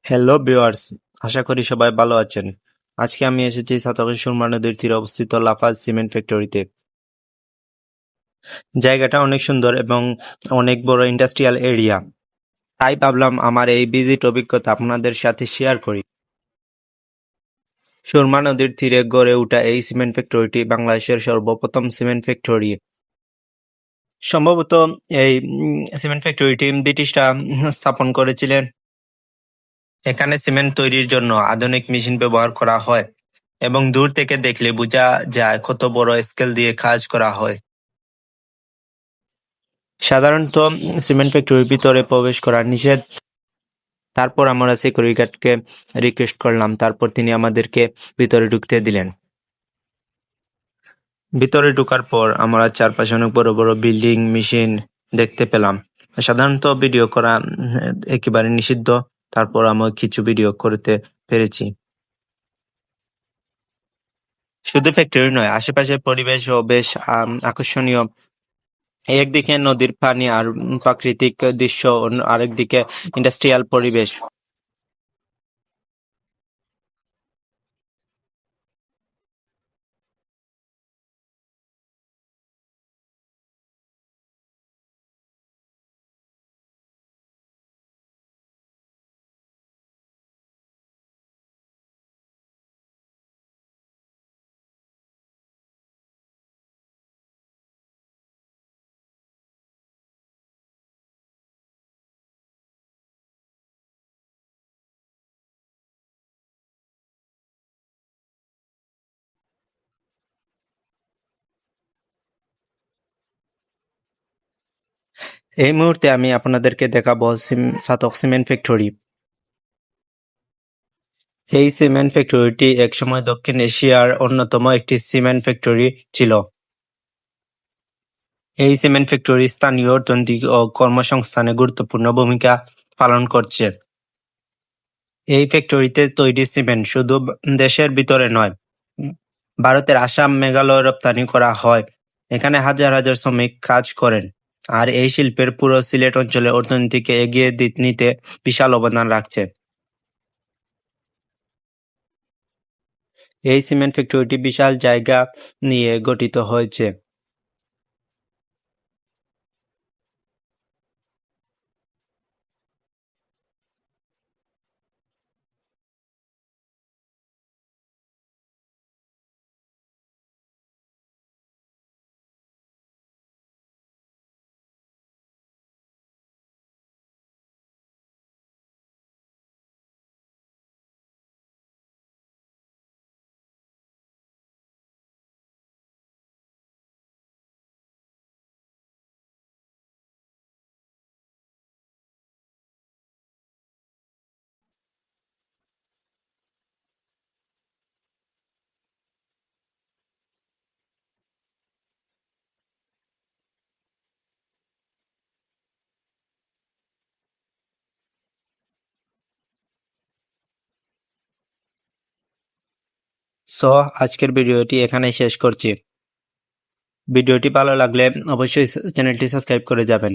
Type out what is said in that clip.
Hello viewers, আশা করি সবাই ভালো আছেন। আজকে আমি এসেছি সাতক্ষীরা সুরমা নদীর তীরে অবস্থিত লাফাজ সিমেন্ট ফ্যাক্টরিতে। জায়গাটা অনেক সুন্দর এবং অনেক বড় ইন্ডাস্ট্রিয়াল এরিয়া। তাই ভাবলাম আমার এই ভিজিট অভিজ্ঞতা আপনাদের সাথে শেয়ার করি। সুরমা নদীর তীরে গড়ে ওঠা এই সিমেন্ট ফ্যাক্টরিটি বাংলাদেশের সর্বপ্রথম সিমেন্ট ফ্যাক্টরি। সম্ভবত এই সিমেন্ট ফ্যাক্টরিটি ব্রিটিশরা স্থাপন করেছিলেন। এখানে সিমেন্ট তৈরির জন্য আধুনিক মেশিন ব্যবহার করা হয় এবং দূর থেকে দেখলে বোঝা যায় কত বড় স্কেল দিয়ে কাজ করা হয়। সাধারণত সিমেন্ট ফ্যাক্টরির ভিতরে প্রবেশ করা নিষেধ। তারপর আমরা সিকিউরিটি গার্ডকে রিকোয়েস্ট করলাম, তারপর তিনি আমাদেরকে ভিতরে ঢুকতে দিলেন। ভিতরে ঢোকার পর আমরা চারপাশে অনেক বড় বড় বিল্ডিং, মেশিন দেখতে পেলাম। সাধারণত ভিডিও করা একেবারে নিষিদ্ধ, তারপর আমরা কিছু ভিডিও করতে পেরেছি। শুধু ফ্যাক্টরি নয়, আশেপাশের পরিবেশও বেশ আকর্ষণীয়। একদিকে নদীর পানি আর প্রাকৃতিক দৃশ্য, আরেকদিকে ইন্ডাস্ট্রিয়াল পরিবেশ। এই মুহূর্তে আমি আপনাদেরকে দেখাবো সাতক সিমেন্ট ফ্যাক্টরি। এই সিমেন্ট ফ্যাক্টরিটি একসময় দক্ষিণ এশিয়ার অন্যতম একটি সিমেন্ট ফ্যাক্টরি ছিল। এই সিমেন্ট ফ্যাক্টরি স্থানীয় অর্থনীতি ও কর্মসংস্থানে গুরুত্বপূর্ণ ভূমিকা পালন করছে। এই ফ্যাক্টরিতে তৈরি সিমেন্ট শুধু দেশের ভিতরে নয়, ভারতের আসাম, মেঘালয় রপ্তানি করা হয়। এখানে হাজার হাজার শ্রমিক কাজ করেন, আর এই শিল্পের পুরো সিলেট অঞ্চলের অর্থনীতিকে এগিয়ে নিতে বিশাল অবদান রাখছে। এই সিমেন্ট ফ্যাক্টরিটি বিশাল জায়গা নিয়ে গঠিত হয়েছে। সো আজকের ভিডিওটি এখানেই শেষ করছি। ভিডিওটি ভালো লাগলে অবশ্যই চ্যানেলটি সাবস্ক্রাইব করে যাবেন।